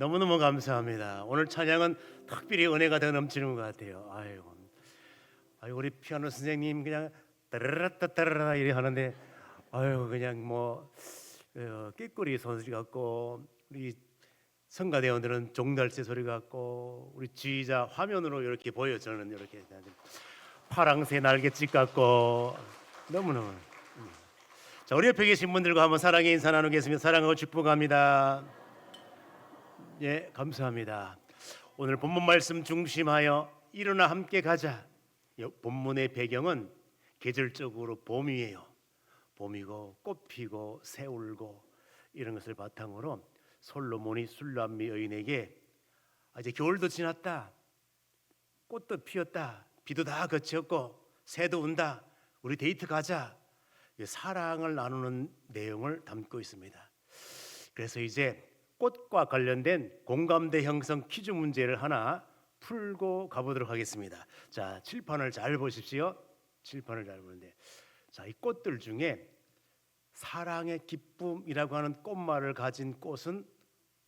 너무너무 감사합니다. 오늘 찬양은 특별히 은혜가 더 넘치는 것 같아요. 아이고 우리 피아노 선생님 그냥 따라라따따라라 이래 하는데, 그냥 꾀꼬리 소리 같고, 우리 성가대원들은 종달새 소리 같고, 우리 지휘자 화면으로 이렇게 보여, 저는 이렇게 파랑새 날갯짓 같고 너무너무. 자, 우리 옆에 계신 분들과 한번 사랑의 인사 나누겠습니다. 사랑하고 축복합니다. 예, 감사합니다. 오늘 본문 말씀 중심하여 일어나 함께 가자. 본문의 배경은 계절적으로 봄이에요. 봄이고 꽃 피고 새 울고 이런 것을 바탕으로 솔로몬이 술람미 여인에게 이제 겨울도 지났다, 꽃도 피었다, 비도 다 그쳤고 새도 운다, 우리 데이트 가자, 사랑을 나누는 내용을 담고 있습니다. 그래서 이제 꽃과 관련된 공감대 형성 퀴즈 문제를 하나 풀고 가보도록 하겠습니다. 자, 칠판을 잘 보십시오. 칠판을 잘 보는데, 자, 이 꽃들 중에 사랑의 기쁨이라고 하는 꽃말을 가진 꽃은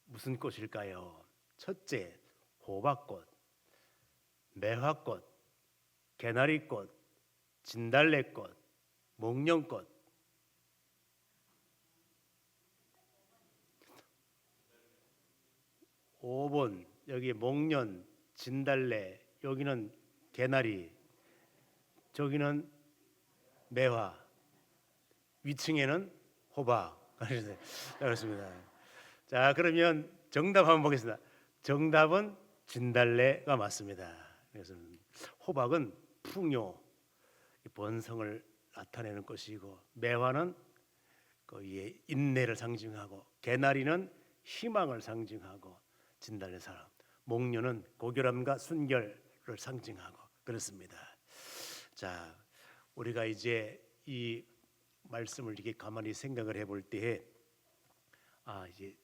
무슨 꽃일까요? 첫째, 호박꽃, 매화꽃, 개나리꽃, 진달래꽃, 목련꽃. 5번, 여기 목련, 진달래, 여기는 개나리, 저기는 매화, 위층에는 호박. 그렇습니다. 자, 그러면 정답 한번 보겠습니다. 정답은 진달래가 맞습니다. 그래서 호박은 풍요, 번성을 나타내는 것이고, 매화는 거기에 인내를 상징하고, 개나리는 희망을 상징하고, 진달래 사랑, 목련은 고결함과 순결을 상징하고 그렇습니다. 자, 우리가 이제 이 말씀을 이렇게 가만히 생각을 해볼 때에 이제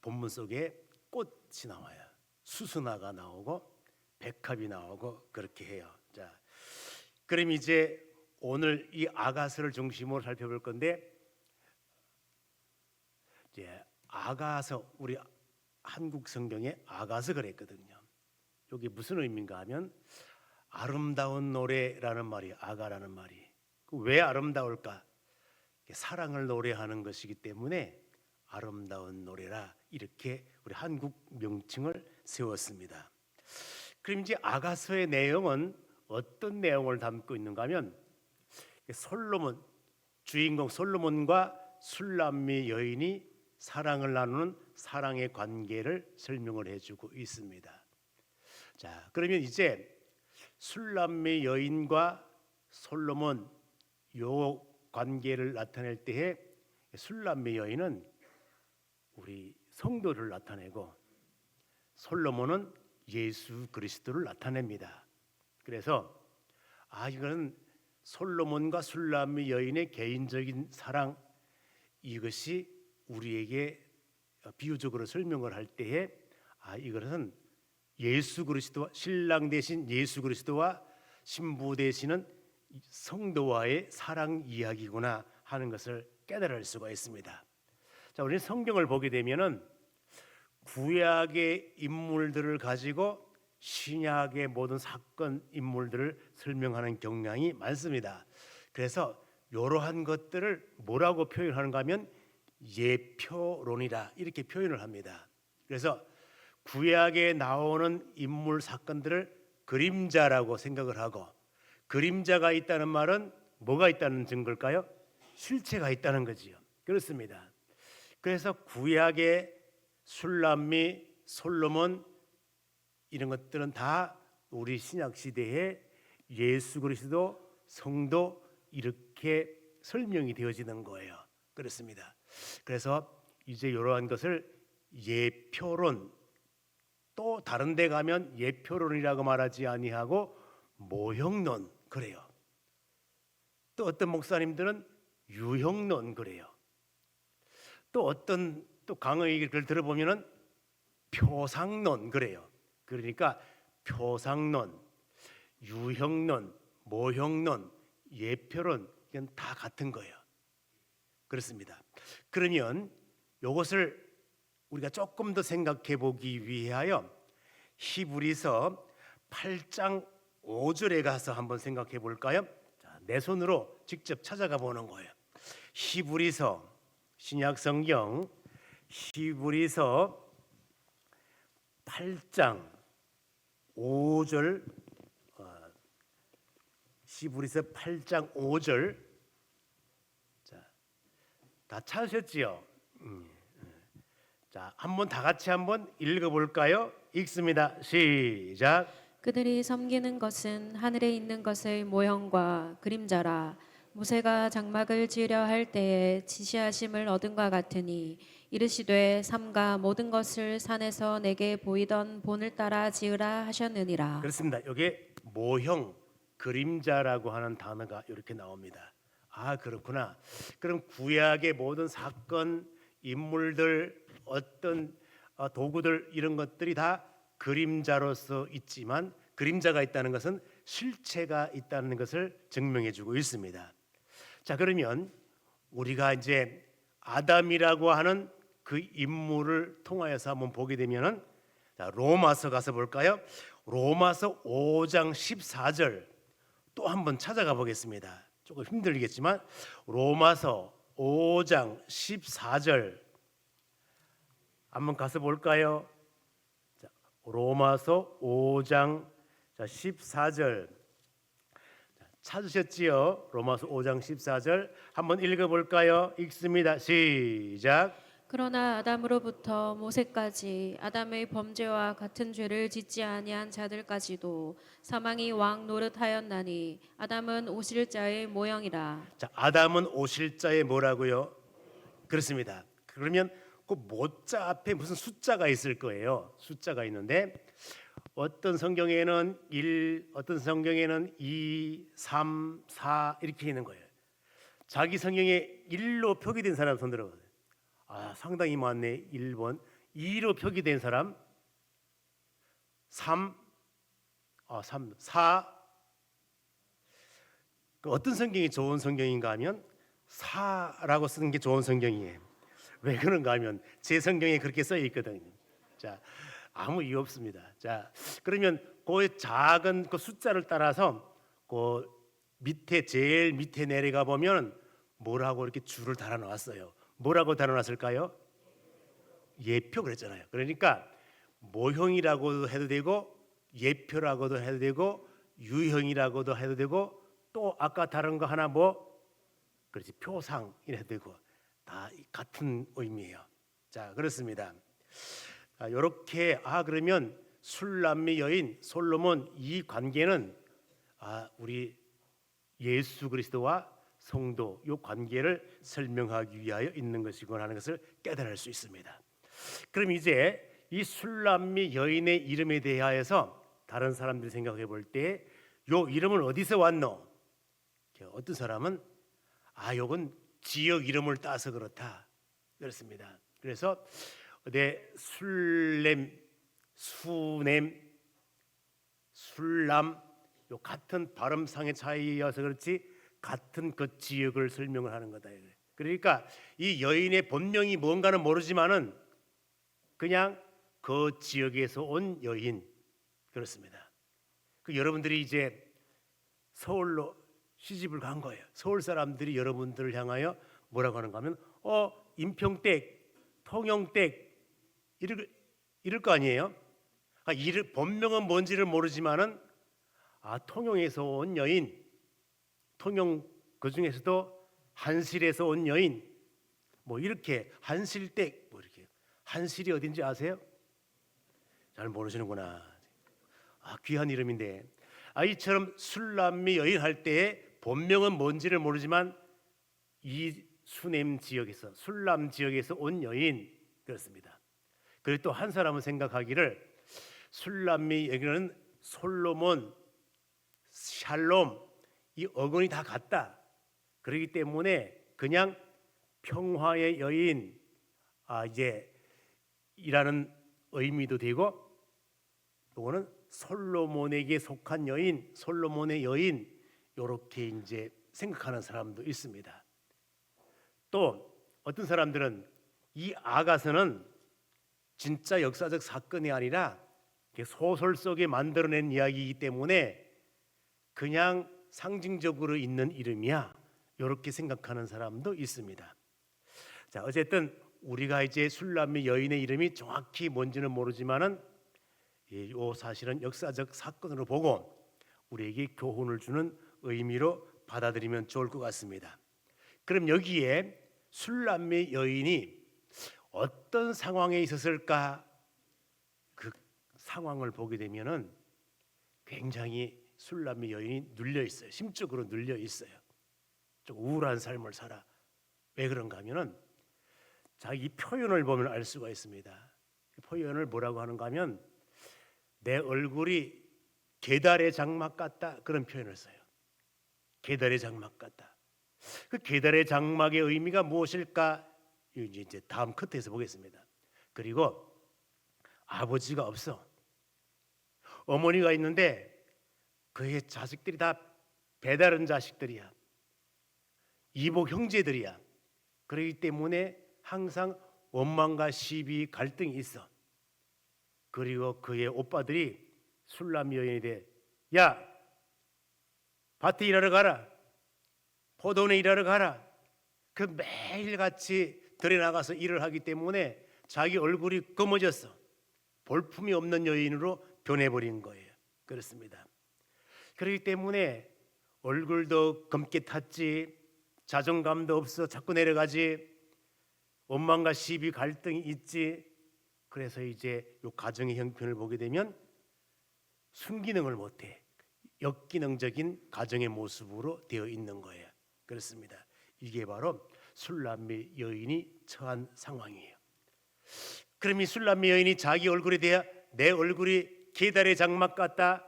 본문 속에 꽃이 나와요. 수수나가 나오고 백합이 나오고 그렇게 해요. 자, 그럼 이제 오늘 이 아가서를 중심으로 살펴볼 건데, 이제 아가서, 우리 한국 성경에 아가서 그랬거든요. 여기 무슨 의미인가 하면 아름다운 노래라는 말이, 아가라는 말이 왜 아름다울까? 사랑을 노래하는 것이기 때문에 아름다운 노래라, 이렇게 우리 한국 명칭을 세웠습니다. 그럼 이제 아가서의 내용은 어떤 내용을 담고 있는가 하면, 솔로몬, 주인공 솔로몬과 술람미 여인이 사랑을 나누는 사랑의 관계를 설명을 해주고 있습니다. 자, 그러면 이제 술람미 여인과 솔로몬 요 관계를 나타낼 때에, 술람미 여인은 우리 성도를 나타내고 솔로몬은 예수 그리스도를 나타냅니다. 그래서 이거는 솔로몬과 술람미 여인의 개인적인 사랑, 이것이 우리에게 비유적으로 설명을 할 때에 이것은 예수 그리스도와, 신랑 대신 예수 그리스도와 신부 되시는 성도와의 사랑 이야기구나 하는 것을 깨달을 수가 있습니다. 자, 우리는 성경을 보게 되면은 구약의 인물들을 가지고 신약의 모든 사건 인물들을 설명하는 경향이 많습니다. 그래서 이러한 것들을 뭐라고 표현하는가 하면 예표론이라, 이렇게 표현을 합니다. 그래서 구약에 나오는 인물 사건들을 그림자라고 생각을 하고, 그림자가 있다는 말은 뭐가 있다는 증거일까요? 실체가 있다는 거지요. 그렇습니다. 그래서 구약의 술람미, 솔로몬 이런 것들은 다 우리 신약 시대에 예수 그리스도, 성도, 이렇게 설명이 되어지는 거예요. 그렇습니다. 그래서 이제 이러한 것을 예표론, 또 다른 데 가면 예표론이라고 말하지 아니하고 모형론 그래요. 또 어떤 목사님들은 유형론 그래요. 또 어떤 강의 글 들어보면은 표상론 그래요. 그러니까 표상론, 유형론, 모형론, 예표론, 이건 다 같은 거예요. 그렇습니다. 그러면 이것을 우리가 조금 더 생각해 보기 위하여 히브리서 8장 5절에 가서 한번 생각해 볼까요? 자, 내 손으로 직접 찾아가 보는 거예요. 히브리서 신약 성경 히브리서 8장 5절 히브리서 8장 5절 자, 다 찾으셨지요? 자, 한번 다 같이 한번 읽어볼까요? 읽습니다. 시작. 그들이 섬기는 것은 하늘에 있는 것의 모형과 그림자라. 모세가 장막을 지으려 할 때에 지시하심을 얻은과 같으니 이르시되 삼가 모든 것을 산에서 내게 보이던 본을 따라 지으라 하셨느니라. 그렇습니다. 이게 모형, 그림자라고 하는 단어가 이렇게 나옵니다. 아, 그렇구나. 그럼 구약의 모든 사건, 인물들, 어떤 도구들 이런 것들이 다 그림자로서 있지만 그림자가 있다는 것은 실체가 있다는 것을 증명해주고 있습니다. 자, 그러면 우리가 이제 아담이라고 하는 그 인물을 통하여서 한번 보게 되면은 자, 로마서 가서 볼까요? 로마서 5장 14절 또 한번 찾아가 보겠습니다. 조금 힘들겠지만 로마서 5장 14절 한번 가서 볼까요? 자, 로마서 5장 14절 찾으셨지요? 로마서 5장 14절 한번 읽어볼까요? 읽습니다. 시작. 그러나 아담으로부터 모세까지 아담의 범죄와 같은 죄를 짓지 아니한 자들까지도 사망이 왕 노릇하였나니 아담은 오실자의 모형이라. 자, 아담은 오실자의 뭐라고요? 그렇습니다. 그러면 그 모자 앞에 무슨 숫자가 있을 거예요. 숫자가 있는데 어떤 성경에는 1, 어떤 성경에는 2, 3, 4 이렇게 있는 거예요. 자기 성경에 1로 표기된 사람 손 들어보세요. 아, 상당히 많네. 1번 2로 표기된 사람 3, 4 어떤 성경이 좋은 성경인가 하면 4라고 쓰는 게 좋은 성경이에요. 왜 그런가 하면 제 성경에 그렇게 써 있거든요. 자, 아무 이유 없습니다. 자, 그러면 그 작은 그 숫자를 따라서 그 밑에 제일 밑에 내려가 보면 뭐라고 이렇게 줄을 달아 놨어요. 뭐라고 달아 놨을까요? 예표 그랬잖아요. 그러니까 모형이라고도 해도 되고 예표라고도 해도 되고 유형이라고도 해도 되고 또 아까 다른 거 하나 뭐 그렇지 표상 이래도 되고 다 같은 의미예요. 자, 그렇습니다. 이렇게 그러면 술람미 여인 솔로몬 이 관계는 우리 예수 그리스도와 성도 이 관계를 설명하기 위하여 있는 것이구나 하는 것을 깨달을 수 있습니다. 그럼 이제 이 술람미 여인의 이름에 대하여서 다른 사람들이 생각해 볼 때 요 이름은 어디서 왔노? 어떤 사람은 요건 지역 이름을 따서 그렇다 그렇습니다. 그래서 술렘, 수냄, 술람 요 같은 발음상의 차이여서 그렇지 같은 그 지역을 설명을 하는 거다. 그러니까 이 여인의 본명이 뭔가는 모르지만은 그냥 그 지역에서 온 여인 그렇습니다. 그 여러분들이 이제 서울로 시집을 간 거예요. 서울 사람들이 여러분들을 향하여 뭐라고 하는가 하면 인평댁, 통영댁 이럴 거 아니에요. 본명은 뭔지를 모르지만은 통영에서 온 여인, 통영 그 중에서도 한실에서 온 여인, 뭐 이렇게 한실댁 뭐 이렇게 한실이 어딘지 아세요? 잘 모르시는구나. 귀한 이름인데 이처럼 술람미 여인 할 때에 본명은 뭔지를 모르지만 이 수냄 지역에서 술람 지역에서 온 여인 그렇습니다. 그리고 또 한 사람은 생각하기를 술람미 여기는 솔로몬, 샬롬 이 어근이 다 같다. 그렇기 때문에 그냥 평화의 여인 이제 이라는 의미도 되고 이거는 솔로몬에게 속한 여인, 솔로몬의 여인 이렇게 이제 생각하는 사람도 있습니다. 또 어떤 사람들은 이 아가서는 진짜 역사적 사건이 아니라 소설 속에 만들어낸 이야기이기 때문에 그냥 상징적으로 있는 이름이야, 이렇게 생각하는 사람도 있습니다. 자, 어쨌든 우리가 이제 술람미 여인의 이름이 정확히 뭔지는 모르지만은 이 사실은 역사적 사건으로 보고 우리에게 교훈을 주는 의미로 받아들이면 좋을 것 같습니다. 그럼 여기에 술람미 여인이 어떤 상황에 있었을까? 그 상황을 보게 되면은 굉장히 술람미 여인이 눌려 있어요. 심적으로 눌려 있어요. 좀 우울한 삶을 살아. 왜 그런가 하면은 자기 표현을 보면 알 수가 있습니다. 그 표현을 뭐라고 하는가 하면 내 얼굴이 게달의 장막 같다, 그런 표현을 써요. 게달의 장막 같다. 그 게달의 장막의 의미가 무엇일까? 이제 다음 커트에서 보겠습니다. 그리고 아버지가 없어. 어머니가 있는데 그의 자식들이 다 배다른 자식들이야. 이복 형제들이야. 그렇기 때문에 항상 원망과 시비, 갈등이 있어. 그리고 그의 오빠들이 술람 여인에 대해 야, 밭에 일하러 가라, 포도원에 일하러 가라. 그 매일같이 들에 나가서 일을 하기 때문에 자기 얼굴이 검어졌어. 볼품이 없는 여인으로 변해버린 거예요. 그렇습니다. 그렇기 때문에 얼굴도 검게 탔지, 자존감도 없어, 자꾸 내려가지, 원망과 시비, 갈등이 있지. 그래서 이제 이 가정의 형편을 보게 되면 순기능을 못해. 역기능적인 가정의 모습으로 되어 있는 거예요. 그렇습니다. 이게 바로 술람미 여인이 처한 상황이에요. 그럼 이 술람미 여인이 자기 얼굴에 대해 내 얼굴이 게달의 장막 같다,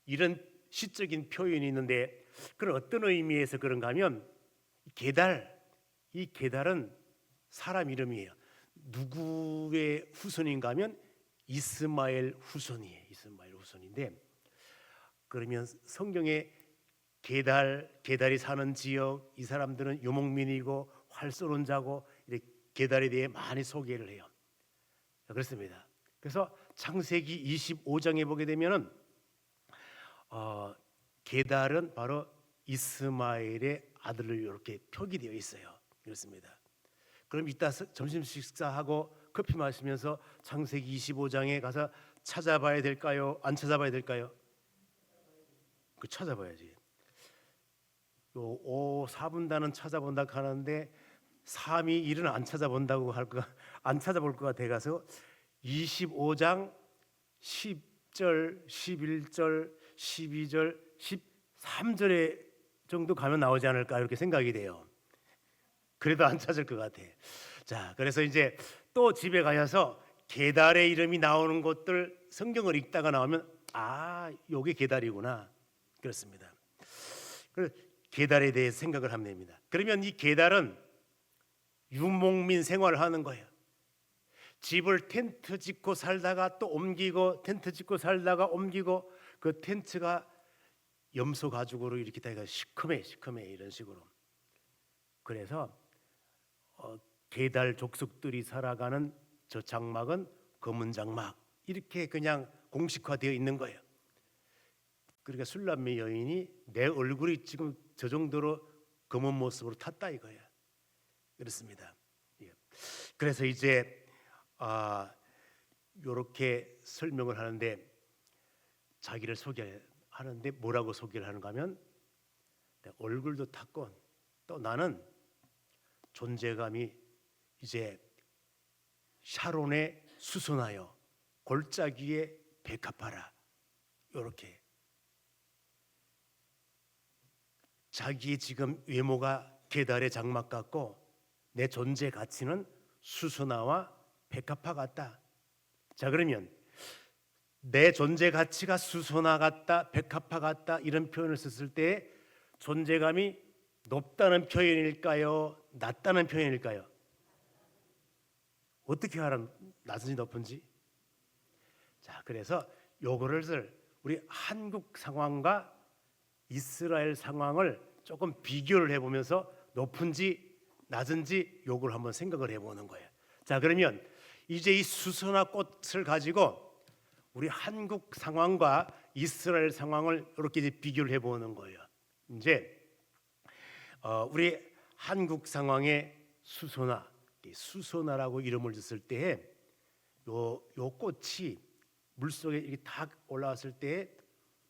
이런 시적인 표현이 있는데 그런 어떤 의미에서 그런가 하면 이 게달은 사람 이름이에요. 누구의 후손인가 하면 이스마엘 후손이에요. 이스마엘 후손인데, 그러면 성경에 게달이 사는 지역, 이 사람들은 유목민이고 활쏘는 자고, 이렇게 게달에 대해 많이 소개를 해요. 그렇습니다. 그래서 창세기 25장에 보게 되면은 게달은 바로 이스마엘의 아들로 이렇게 표기되어 있어요. 그렇습니다. 그럼 이따 점심 식사하고 커피 마시면서 창세기 25장에 가서 찾아봐야 될까요? 안 찾아봐야 될까요? 그 찾아봐야지. 요 4분단은 찾아본다 하는데 3이 1은 안 찾아본다고 안 찾아볼 것 같아 가서 25장 10절, 11절, 12절, 13절에 정도 가면 나오지 않을까, 이렇게 생각이 돼요. 그래도 안 찾을 것 같아. 자, 그래서 이제 또 집에 가셔서 게달의 이름이 나오는 곳들 성경을 읽다가 나오면 요게 게달이구나. 그렇습니다. 게달에 대해 생각을 하면 됩니다. 그러면 이 게달은 유목민 생활을 하는 거예요. 집을 텐트 짓고 살다가 또 옮기고, 텐트 짓고 살다가 옮기고, 그 텐트가 염소 가죽으로 이렇게 다가 시커매 이런 식으로. 그래서 게달 족속들이 살아가는 저 장막은 검은 장막, 이렇게 그냥 공식화되어 있는 거예요. 그러니까 술람미 여인이 내 얼굴이 지금 저 정도로 검은 모습으로 탔다 이거예요. 그렇습니다. 그래서 이제 이렇게 설명을 하는데, 자기를 소개하는데 뭐라고 소개를 하는가 하면 내 얼굴도 탔고 또 나는 존재감이 이제 샤론에 수선하여 골짜기에 백합하라, 이렇게 자기의 지금 외모가 게달의 장막 같고 내 존재 가치는 수선화와 백합화 같다. 자, 그러면 내 존재 가치가 수선화 같다, 백합화 같다, 이런 표현을 썼을 때 존재감이 높다는 표현일까요? 낮다는 표현일까요? 어떻게 하란 낮은지 높은지? 자, 그래서 요거를 우리 한국 상황과 이스라엘 상황을 조금 비교를 해보면서 높은지 낮은지 요걸 한번 생각을 해보는 거예요. 자, 그러면 이제 이 수선화 꽃을 가지고 우리 한국 상황과 이스라엘 상황을 이렇게 이제 비교를 해보는 거예요. 이제 우리 한국 상황의 수선화, 이 수선화라고 이름을 줬을 때에 요 꽃이 물속에 이렇게 탁 올라왔을 때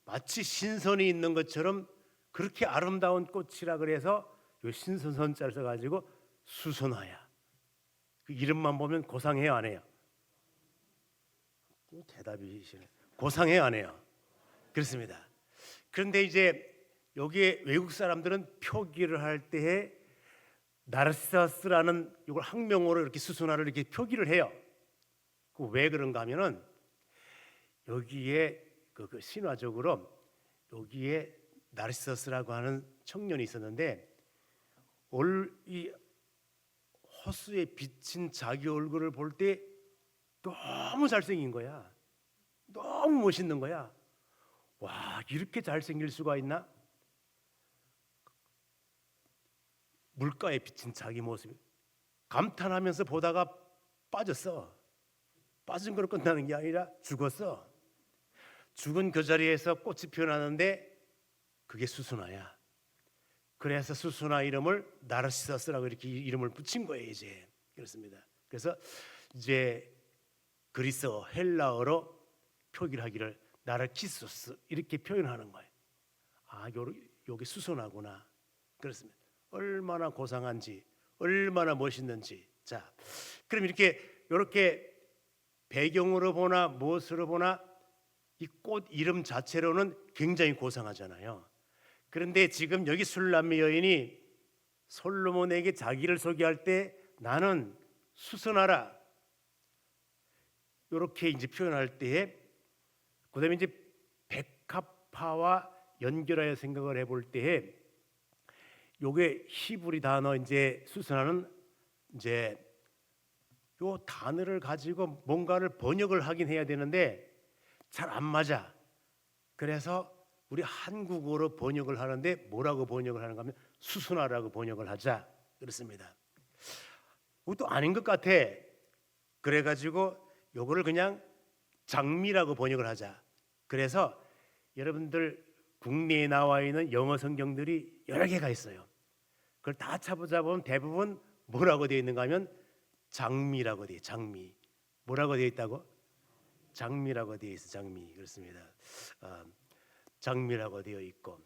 마치 신선이 있는 것처럼 그렇게 아름다운 꽃이라 그래서 요 신선선자를 써가지고 수선화야. 그 이름만 보면 고상해요, 안 해요? 대답이시네. 고상해요, 안 해요? 그렇습니다. 그런데 이제 여기에 외국 사람들은 표기를 할 때에 나르시서스라는 이걸 학명으로 이렇게 수선화를 이렇게 표기를 해요. 그 왜 그런가 하면은 여기에 그 신화적으로 여기에 나르시서스라고 하는 청년이 있었는데 이 호수에 비친 자기 얼굴을 볼 때 너무 잘생긴 거야. 너무 멋있는 거야. 와, 이렇게 잘생길 수가 있나? 물가에 비친 자기 모습 감탄하면서 보다가 빠졌어. 빠진 거로 끝나는 게 아니라 죽었어. 죽은 그 자리에서 꽃이 피어나는데 그게 수순화야. 그래서 수순화 이름을 나르시서스라고 이렇게 이름을 붙인 거예요. 이제 그렇습니다. 그래서 이제 그리스어 헬라어로 표기를 하기를 나르키소스 이렇게 표현하는 거예요. 아, 요게 수순화구나. 그렇습니다. 얼마나 고상한지, 얼마나 멋있는지. 자, 그럼 이렇게 배경으로 보나 무엇으로 보나 이 꽃 이름 자체로는 굉장히 고상하잖아요. 그런데 지금 여기 술람미 여인이 솔로몬에게 자기를 소개할 때 나는 수선하라 이렇게 이제 표현할 때에 그다음에 이제 백합화와 연결하여 생각을 해볼 때에 요게 히브리 단어 이제 수선하는 이제 요 단어를 가지고 뭔가를 번역을 하긴 해야 되는데 잘 안 맞아. 그래서 우리 한국어로 번역을 하는데 뭐라고 번역을 하는가 하면 수순화라고 번역을 하자 그렇습니다. 그것도 아닌 것 같아. 그래가지고 요거를 그냥 장미라고 번역을 하자. 그래서 여러분들 국내에 나와 있는 영어 성경들이 여러 개가 있어요. 그걸 다 찾아보면 대부분 뭐라고 되어 있는가 하면 장미라고 되어 있어요. 장미. 뭐라고 되어 있다고? 장미라고 되어 있어. 장미. 그렇습니다. 장미라고 되어 있고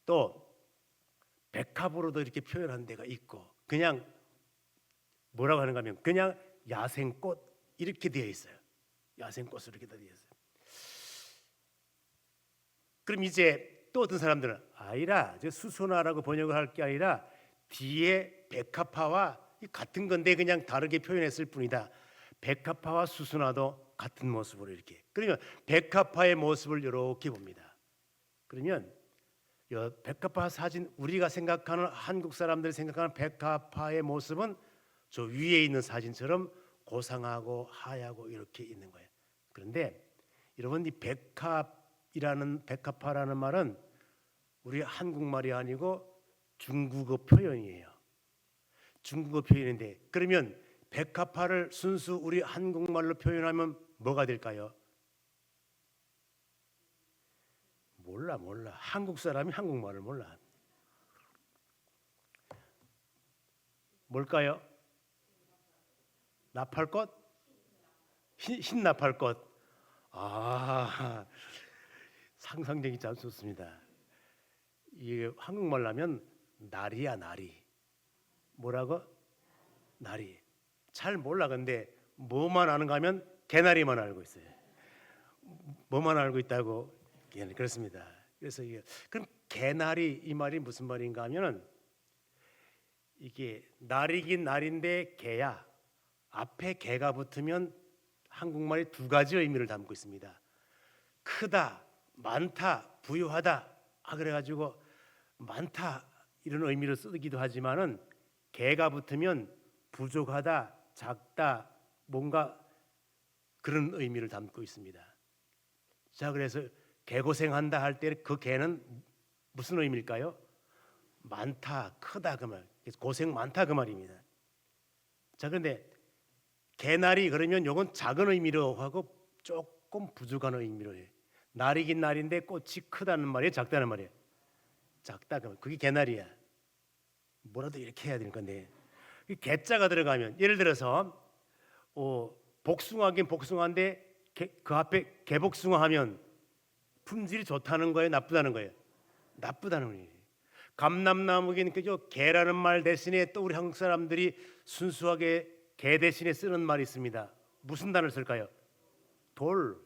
또 백합으로도 이렇게 표현한 데가 있고 그냥 뭐라고 하는가 하면 그냥 야생꽃 이렇게 되어 있어요. 야생꽃으로 이렇게 되어 있어요. 그럼 이제 또 어떤 사람들은 아니라 수선화라고 번역을 할 게 아니라 뒤에 백합화와 같은 건데 그냥 다르게 표현했을 뿐이다. 백합화와 수선화도 같은 모습으로 이렇게. 그러면 백합화의 모습을 이렇게 봅니다. 그러면 백합화 사진 우리가 생각하는 한국 사람들이 생각하는 백합화의 모습은 저 위에 있는 사진처럼 고상하고 하얗고 이렇게 있는 거예요. 그런데 여러분 이 백합화라는 말은 우리 한국말이 아니고 중국어 표현이에요. 중국어 표현인데 그러면 백합화를 순수 우리 한국말로 표현하면 뭐가 될까요? 몰라. 한국 사람이 한국말을 몰라. 뭘까요? 나팔꽃? 흰 나팔꽃. 아, 상상력이 참 좋습니다. 이게 한국말로 하면 나리야 나리. 뭐라고? 나리. 잘 몰라. 근데 뭐만 아는가 하면 개나리만 알고 있어요. 뭐만 알고 있다고? 그렇습니다. 그래서 그럼 개나리 이 말이 무슨 말인가 하면은 이게 나리긴 나리인데 개야. 앞에 개가 붙으면 한국말이 두 가지 의미를 담고 있습니다. 크다, 많다, 부유하다. 그래가지고 많다 이런 의미로 쓰기도 하지만은 개가 붙으면 부족하다, 작다, 뭔가 그런 의미를 담고 있습니다. 자, 그래서 개고생한다 할 때 그 개는 무슨 의미일까요? 많다, 크다 그 말. 고생 많다 그 말입니다. 자, 그런데 개나리 그러면 요건 작은 의미로 하고 조금 부족한 의미로 해. 날이긴 날인데 꽃이 크다는 말이에요, 작다는 말이에요. 작다 그러면 그게 개나리야. 뭐라도 이렇게 해야 되는 건데 이 개자가 들어가면 예를 들어서 복숭아긴 복숭아인데 그 앞에 개복숭아 하면 품질이 좋다는 거예요, 나쁘다는 거예요? 나쁘다는 거예요. 감람나무긴 그죠? 개라는 말 대신에 또 우리 한국 사람들이 순수하게 개 대신에 쓰는 말이 있습니다. 무슨 단어를 쓸까요? 돌.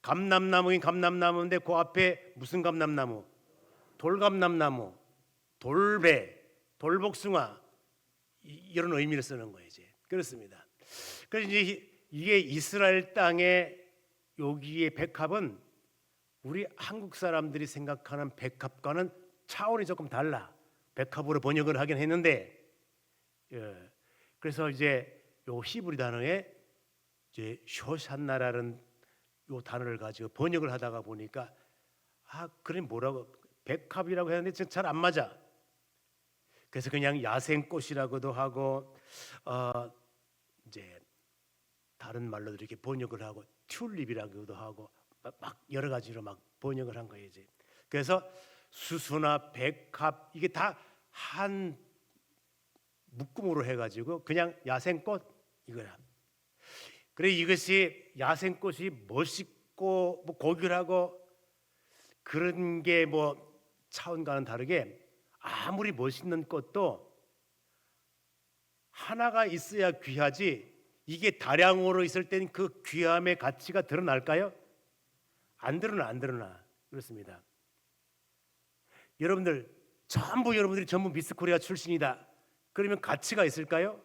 감람나무긴 감람나무인데 그 앞에 무슨 감람나무? 돌감람나무, 돌배, 돌복숭아 이런 의미를 쓰는 거예요. 이제 그렇습니다. 그래서 이제 이게 이스라엘 땅의 여기의 백합은 우리 한국 사람들이 생각하는 백합과는 차원이 조금 달라. 백합으로 번역을 하긴 했는데, 그래서 이제 요 히브리 단어에 이제 쇼산나라는 요 단어를 가지고 번역을 하다가 보니까 그래 뭐라고 백합이라고 했는데 잘 안 맞아. 그래서 그냥 야생꽃이라고도 하고 이제 다른 말로 이렇게 번역을 하고 튤립이라고도 하고 막 여러 가지로 막 번역을 한 거예요. 이제 그래서 수수나 백합 이게 다 한 묶음으로 해가지고 그냥 야생꽃 이거야. 그래 이것이 야생꽃이 멋있고 뭐 고결하고 그런 게 뭐 차원과는 다르게 아무리 멋있는 꽃도 하나가 있어야 귀하지 이게 다량으로 있을 땐 그 귀함의 가치가 드러날까요? 안 드러나. 그렇습니다. 여러분들이 전부 미스코리아 출신이다. 그러면 가치가 있을까요?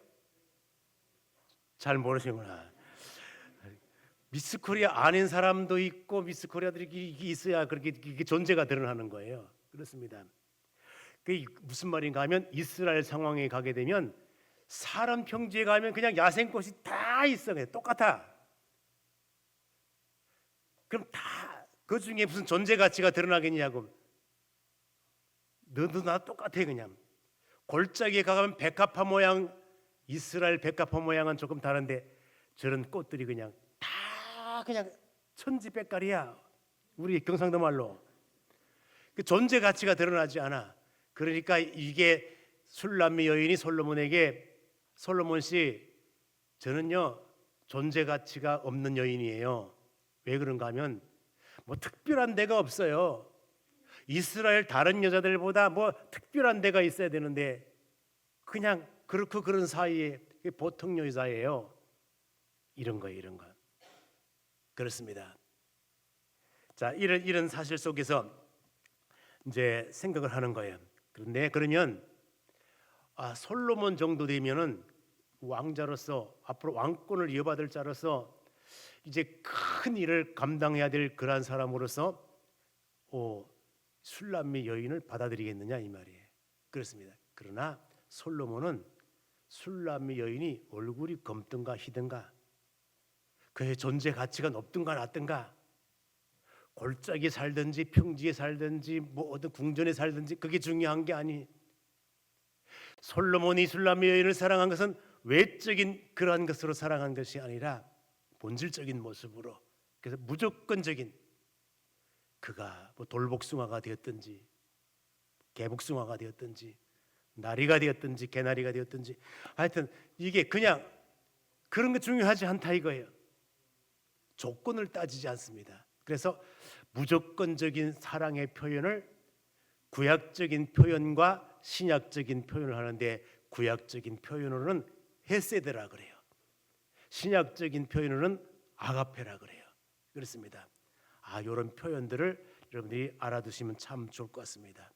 잘 모르시는구나. 미스코리아 아닌 사람도 있고 미스코리아들이 이게 있어야 그렇게 이게 존재가 드러나는 거예요. 그렇습니다. 그게 무슨 말인가 하면 이스라엘 상황에 가게 되면 사람 평지에 가면 그냥 야생꽃이 다 있어. 그냥 똑같아. 그럼 다 그 중에 무슨 존재 가치가 드러나겠냐고. 너도 나 똑같아 그냥. 골짜기에 가면 백합화 모양 이스라엘 백합화 모양은 조금 다른데 저런 꽃들이 그냥 다 그냥 천지백갈이야. 우리 경상도 말로. 그 존재 가치가 드러나지 않아. 그러니까 이게 술람미 여인이 솔로몬 씨 저는요 존재 가치가 없는 여인이에요. 왜 그런가 하면 뭐 특별한 데가 없어요. 이스라엘 다른 여자들보다 뭐 특별한 데가 있어야 되는데 그냥 그렇고 그런 사이에 보통 여자예요. 이런 거예요. 그렇습니다. 자, 이런 사실 속에서 이제 생각을 하는 거예요. 그런데 그러면 솔로몬 정도 되면은 왕자로서 앞으로 왕권을 이어받을 자로서 이제 큰 일을 감당해야 될 그러한 사람으로서 술람미 여인을 받아들이겠느냐 이 말이에요. 그렇습니다. 그러나 솔로몬은 술람미 여인이 얼굴이 검든가 희든가 그의 존재 가치가 높든가 낮든가 골짜기에 살든지 평지에 살든지 뭐 어떤 궁전에 살든지 그게 중요한 게 아니. 솔로몬이 술람미 여인을 사랑한 것은 외적인 그러한 것으로 사랑한 것이 아니라 본질적인 모습으로. 그래서 무조건적인 그가 뭐 돌복숭아가 되었든지 개복숭아가 되었든지 나리가 되었든지 개나리가 되었든지 하여튼 이게 그냥 그런 거 중요하지 않다 이거예요. 조건을 따지지 않습니다. 그래서 무조건적인 사랑의 표현을 구약적인 표현과 신약적인 표현을 하는데 구약적인 표현으로는 헤세드라 그래요. 신약적인 표현으로는 아가페라 그래요. 그렇습니다. 이런 표현들을 여러분들이 알아두시면 참 좋을 것 같습니다.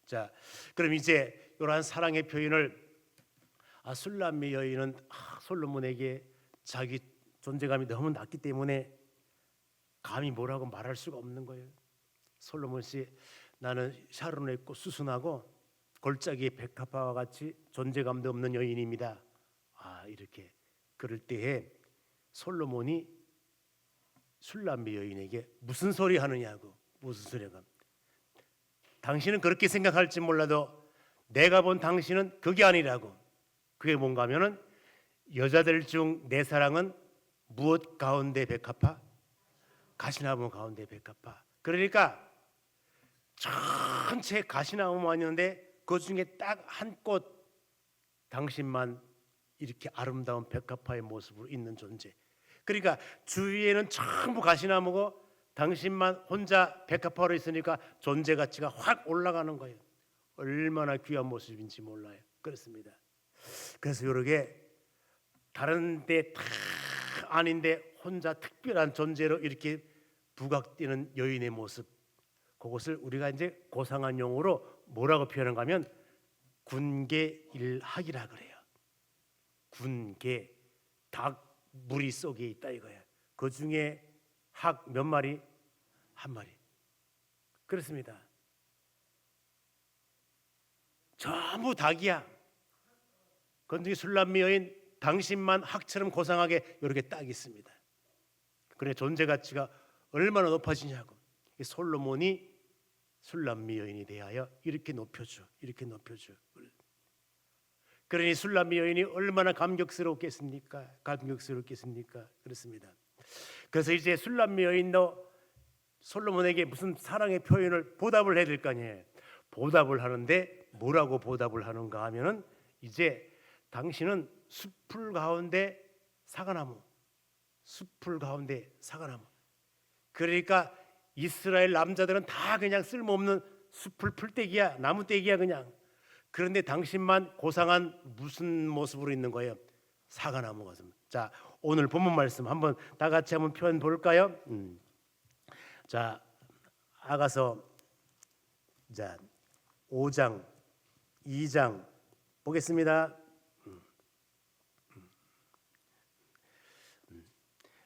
자, 그럼 이제 이러한 사랑의 표현을 술람미 여인은 솔로몬에게 자기 존재감이 너무 낮기 때문에 감히 뭐라고 말할 수가 없는 거예요. 솔로몬 씨, 나는 샤론에 있고 수순하고 골짜기의 백합화와 같이 존재감도 없는 여인입니다. 이렇게 그럴 때에 솔로몬이 술람미 여인에게 무슨 소리 하느냐고. 무슨 소리가. 당신은 그렇게 생각할지 몰라도 내가 본 당신은 그게 아니라고. 그게 뭔가 하면은 여자들 중 내 사랑은 무엇 가운데 백합화? 가시나무 가운데 백합화. 그러니까 전체 가시나무만 있는데 그 중에 딱 한 꽃 당신만 이렇게 아름다운 백합화의 모습으로 있는 존재. 그러니까 주위에는 전부 가시나무고 당신만 혼자 백합화로 있으니까 존재 가치가 확 올라가는 거예요. 얼마나 귀한 모습인지 몰라요. 그렇습니다. 그래서 이렇게 다른 데 다 아닌데 혼자 특별한 존재로 이렇게 부각되는 여인의 모습, 그것을 우리가 이제 고상한 용어로 뭐라고 표현한가 하면 군계일학이라 그래요. 군계, 닭 무리 속에 있다 이거예요. 그 중에 학 몇 마리? 한 마리. 그렇습니다. 전부 닭이야. 그 중에 술람미 여인 당신만 학처럼 고상하게 이렇게 딱 있습니다. 그래 존재 가치가 얼마나 높아지냐고. 솔로몬이 술람미 여인에 대하여 이렇게 높여줘, 이렇게 높여줘. 그러니 술람미 여인이 얼마나 감격스럽겠습니까? 감격스럽겠습니까? 그렇습니다. 그래서 이제 술람미 여인도 솔로몬에게 무슨 사랑의 표현을 보답을 해야 될 거 아니에요. 보답을 하는데 뭐라고 보답을 하는가 하면은 이제 당신은 숲풀 가운데 사과나무, 숲풀 가운데 사과나무. 그러니까 이스라엘 남자들은 다 그냥 쓸모없는 숲풀 풀떼기야, 나무떼기야 그냥. 그런데 당신만 고상한 무슨 모습으로 있는 거예요? 사과나무 모습. 자, 오늘 본문 말씀 한번 다 같이 한번 표현 볼까요? 자, 아가서 자 5장 2장 보겠습니다.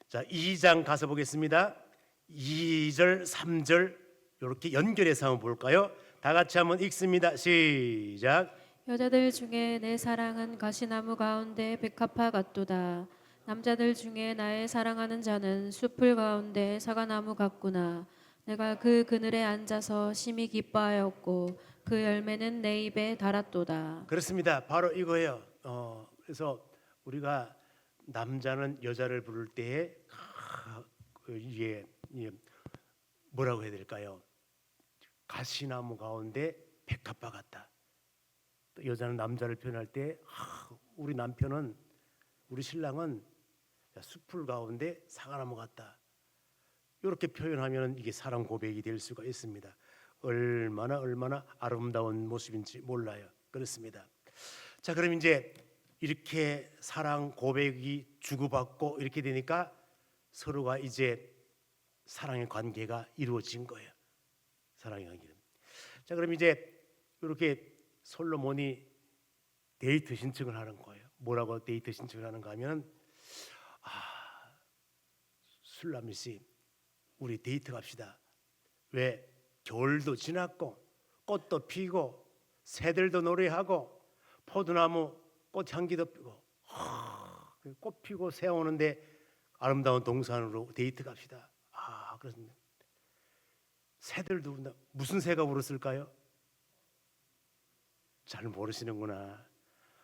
자, 2장 가서 보겠습니다. 2절, 3절 이렇게 연결해서 한번 볼까요? 다 같이 한번 읽습니다. 시작. 여자들 중에 내 사랑은 가시나무 가운데 백합화 같도다. 남자들 중에 나의 사랑하는 자는 숲풀 가운데 사과나무 같구나. 내가 그 그늘에 앉아서 심히 기뻐하였고 그 열매는 내 입에 달았도다. 그렇습니다. 바로 이거예요. 그래서 우리가 남자는 여자를 부를 때에 이게 뭐라고 해야 될까요? 가시나무 가운데 백합화 같다. 또 여자는 남자를 표현할 때 우리 남편은 우리 신랑은 숲풀 가운데 사과나무 같다. 이렇게 표현하면 이게 사랑 고백이 될 수가 있습니다. 얼마나 아름다운 모습인지 몰라요. 그렇습니다. 자, 그럼 이제 이렇게 사랑 고백이 주고받고 이렇게 되니까 서로가 이제 사랑의 관계가 이루어진 거예요. 사랑의 관계는. 자, 그럼 이제 이렇게 솔로몬이 데이트 신청을 하는 거예요. 뭐라고 데이트 신청을 하는가 하면 술람미 씨, 우리 데이트 갑시다. 왜? 겨울도 지났고 꽃도 피고 새들도 노래하고 포도나무 꽃향기도 피고 꽃 피고 새 오는데 아름다운 동산으로 데이트 갑시다. 그렇습니다. 새들도 무슨 새가 울었을까요? 잘 모르시는구나.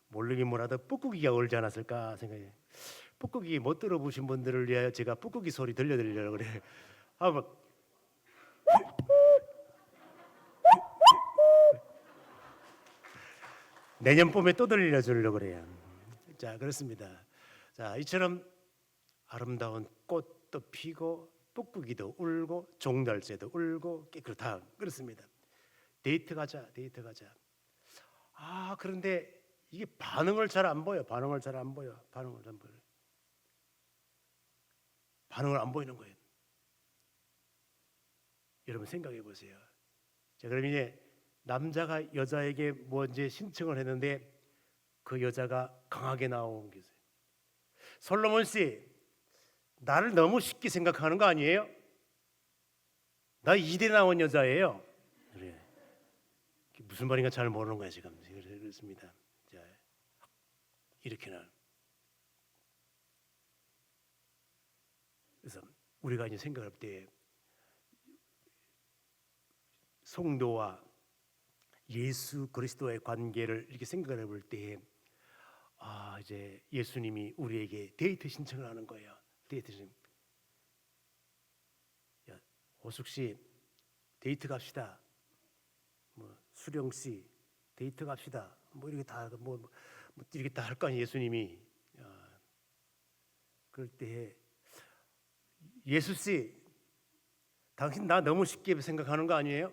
모르긴 몰라도 뻐꾸기가 울지 않았을까 생각해요. 뻐꾸기 못 들어보신 분들을 위하여 제가 뻐꾸기 소리 들려드리려고 그래요. 한번 내년 봄에 또 들려주려고 그래요. 자, 그렇습니다. 자, 이처럼 아름다운 꽃도 피고 뻐꾸기도 울고 종달새도 울고 그렇다. 그렇습니다. 데이트 가자. 그런데 이게 반응을 잘 안 보여. 반응을 안 보이는 거예요. 여러분 생각해 보세요. 자, 그럼 이제 남자가 여자에게 뭐 이제 신청을 했는데 그 여자가 강하게 나온 게 있어요. 솔로몬 씨, 나를 너무 쉽게 생각하는 거 아니에요? 나 이대 나온 여자예요. 그래. 무슨 말인가 잘 모르는 거야 지금. 그렇습니다. 자, 이렇게는. 그래서 우리가 이제 생각할 때 성도와 예수 그리스도의 관계를 이렇게 생각해 볼 때 이제 예수님이 우리에게 데이트 신청을 하는 거예요. 데이트 신청. 야, 오숙 씨 데이트 갑시다. 뭐 수령 씨 데이트 갑시다. 뭐 이렇게 다 이렇게 다 할 거 아니에요, 예수님이. 그럴 때 예수 씨, 당신 나 너무 쉽게 생각하는 거 아니에요?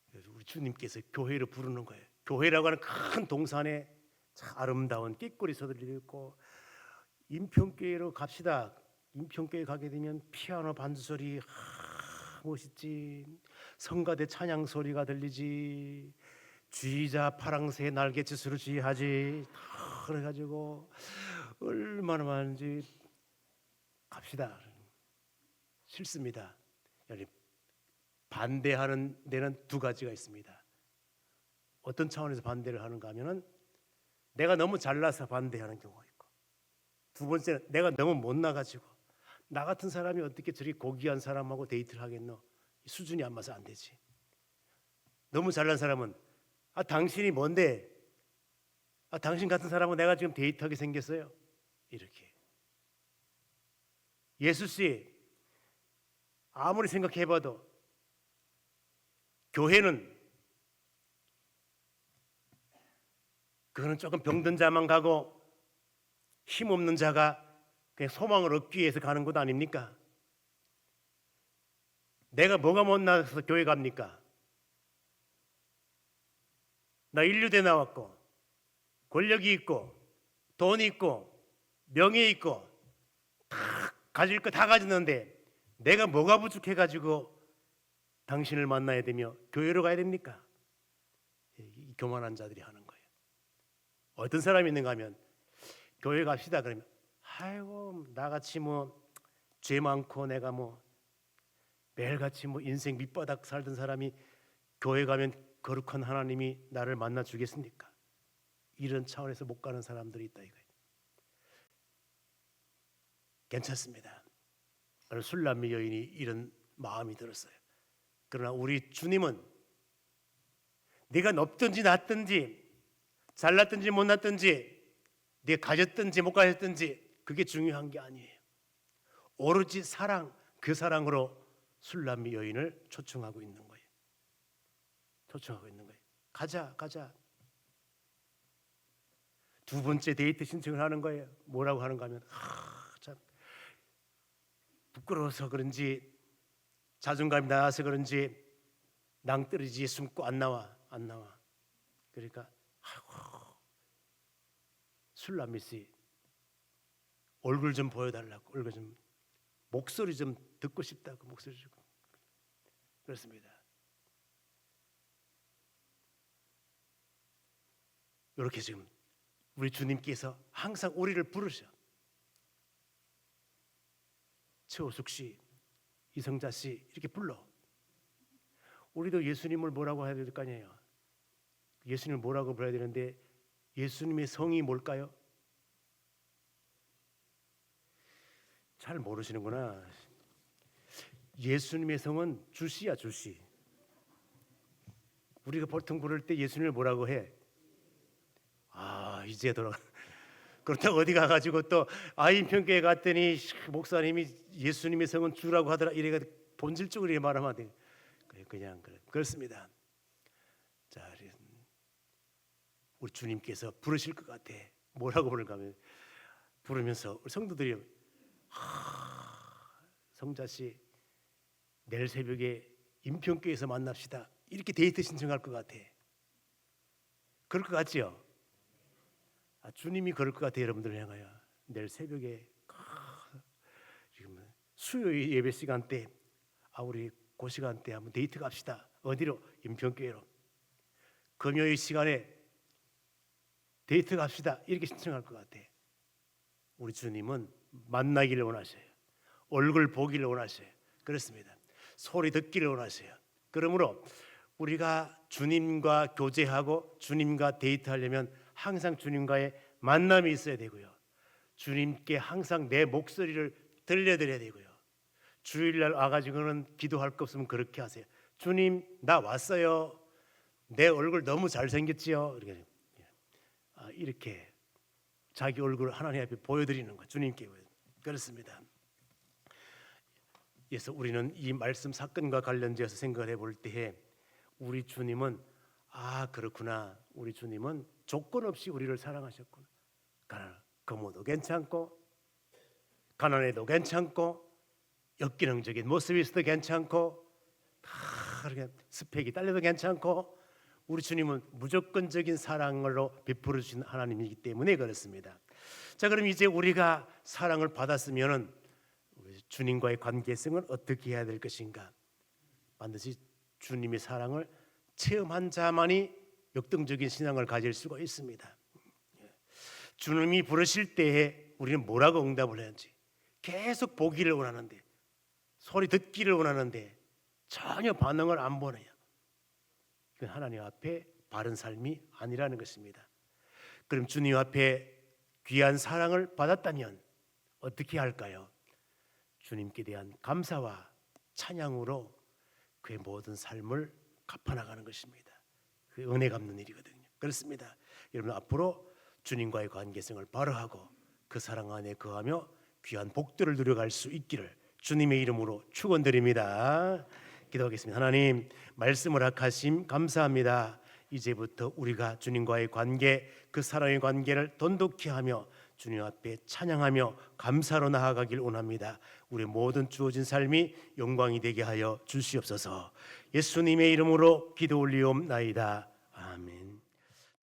그래서 우리 주님께서 교회를 부르는 거예요. 교회라고 하는 큰 동산에 참 아름다운 꾀꼬리 서들이 있고, 인평교회로 갑시다. 인평교회 가게 되면 피아노 반주소리 멋있지. 성가대 찬양 소리가 들리지. 쥐자 파랑새 날갯짓으로 쥐하지. 그래가지고 얼마나 많은지 갑시다. 싫습니다. 여기 반대하는 데는 두 가지가 있습니다. 어떤 차원에서 반대를 하는가 하면은 내가 너무 잘나서 반대하는 경우가 있고, 두 번째는 내가 너무 못나가지고 나 같은 사람이 어떻게 저리 고귀한 사람하고 데이트를 하겠노? 수준이 안 맞아 안 되지. 너무 잘난 사람은 당신이 뭔데? 당신 같은 사람은 내가 지금 데이트하게 생겼어요. 이렇게. 예수 씨, 아무리 생각해봐도 교회는 그거는 조금 병든 자만 가고 힘없는 자가 그냥 소망을 얻기 위해서 가는 것 아닙니까? 내가 뭐가 못나서 교회 갑니까? 나 인류대 나왔고 권력이 있고 돈이 있고 명예 있고 다 가질 거 다 가졌는데 내가 뭐가 부족해가지고 당신을 만나야 되며 교회로 가야 됩니까? 이 교만한 자들이 하는 거예요. 어떤 사람이 있는가 하면 교회 갑시다 그러면 아이고 나같이 뭐 죄 많고 내가 뭐 매일같이 뭐 인생 밑바닥 살던 사람이 교회 가면 거룩한 하나님이 나를 만나 주겠습니까? 이런 차원에서 못 가는 사람들이 있다 이거예요. 괜찮습니다. 술람미 여인이 이런 마음이 들었어요. 그러나 우리 주님은 네가 높든지 낮든지 잘났든지 못났든지 네가 가졌든지 못 가졌든지 그게 중요한 게 아니에요. 오로지 사랑, 그 사랑으로 술람미 여인을 초청하고 있는 거예요. 초청하고 있는 거예요. 가자. 두 번째 데이트 신청을 하는 거예요. 뭐라고 하는가 하면 참 부끄러워서 그런지 자존감이 낮아서 그런지 낭떠러지에 숨고 안 나와. 그러니까 술람미 씨 얼굴 좀 보여달라고, 얼굴 좀 목소리 좀 듣고 싶다고 목소리 주고 그렇습니다. 이렇게 지금 우리 주님께서 항상 우리를 부르셔. 최호숙 씨, 이성자 씨 이렇게 불러. 우리도 예수님을 뭐라고 해야 될 거 아니에요. 예수님을 뭐라고 불러야 되는데 예수님의 성이 뭘까요? 잘 모르시는구나. 예수님의 성은 주시야, 주시. 우리가 보통 부를 때 예수님을 뭐라고 해? 이제 돌아. 그렇다고 어디 가가지고 또 인평교회 갔더니 목사님이 예수님의 성은 주라고 하더라 이래가 본질적으로 이렇게 말하면 안 돼. 그냥 그렇습니다. 자, 우리 주님께서 부르실 것 같아. 뭐라고 부를까 하면 부르면서 우리 성도들이 성자 씨 내일 새벽에 인평교회에서 만납시다. 이렇게 데이트 신청할 것 같아. 그럴 것 같지요? 주님이 그럴 것 같아요. 여러분들 향하여 내일 새벽에 지금 수요일 예배 시간 때 우리 그 시간 때 한번 데이트 갑시다. 어디로? 인평교회로. 금요일 시간에 데이트 갑시다. 이렇게 신청할 것 같아. 우리 주님은 만나기를 원하셔요. 얼굴 보기를 원하셔요. 그렇습니다. 소리 듣기를 원하셔요. 그러므로 우리가 주님과 교제하고 주님과 데이트하려면 항상 주님과의 만남이 있어야 되고요. 주님께 항상 내 목소리를 들려드려야 되고요. 주일날 와가지고는 기도할 거 없으면 그렇게 하세요. 주님 나 왔어요. 내 얼굴 너무 잘생겼지요. 이렇게 자기 얼굴을 하나님 앞에 보여드리는 거, 주님께 그렇습니다. 그래서 우리는 이 말씀 사건과 관련지어서 생각을 해볼 때에 우리 주님은 그렇구나, 우리 주님은 조건 없이 우리를 사랑하셨구나. 거모도 괜찮고 가난해도 괜찮고 역기능적인 모습이 있어도 괜찮고 다 이렇게 스펙이 딸려도 괜찮고 우리 주님은 무조건적인 사랑으로 베풀어 주신 하나님이기 때문에 그렇습니다. 자, 그럼 이제 우리가 사랑을 받았으면은 주님과의 관계성은 어떻게 해야 될 것인가? 반드시 주님의 사랑을 체험한 자만이 역동적인 신앙을 가질 수가 있습니다. 주님이 부르실 때에 우리는 뭐라고 응답을 해야지? 계속 보기를 원하는데, 소리 듣기를 원하는데 전혀 반응을 안 보내요. 이건 하나님 앞에 바른 삶이 아니라는 것입니다. 그럼 주님 앞에 귀한 사랑을 받았다면 어떻게 할까요? 주님께 대한 감사와 찬양으로 그의 모든 삶을 갚아나가는 것입니다. 그 은혜 갚는 일이거든요. 그렇습니다. 여러분, 앞으로 주님과의 관계성을 바로하고 그 사랑 안에 거하며 귀한 복들을 누려갈 수 있기를 주님의 이름으로 축원드립니다. 기도하겠습니다. 하나님, 말씀을 허락하심 감사합니다. 이제부터 우리가 주님과의 관계, 그 사랑의 관계를 돈독히 하며 주님 앞에 찬양하며 감사로 나아가길 원합니다. 우리 모든 주어진 삶이 영광이 되게 하여 주시옵소서. 예수님의 이름으로 기도 올리옵나이다. 아멘.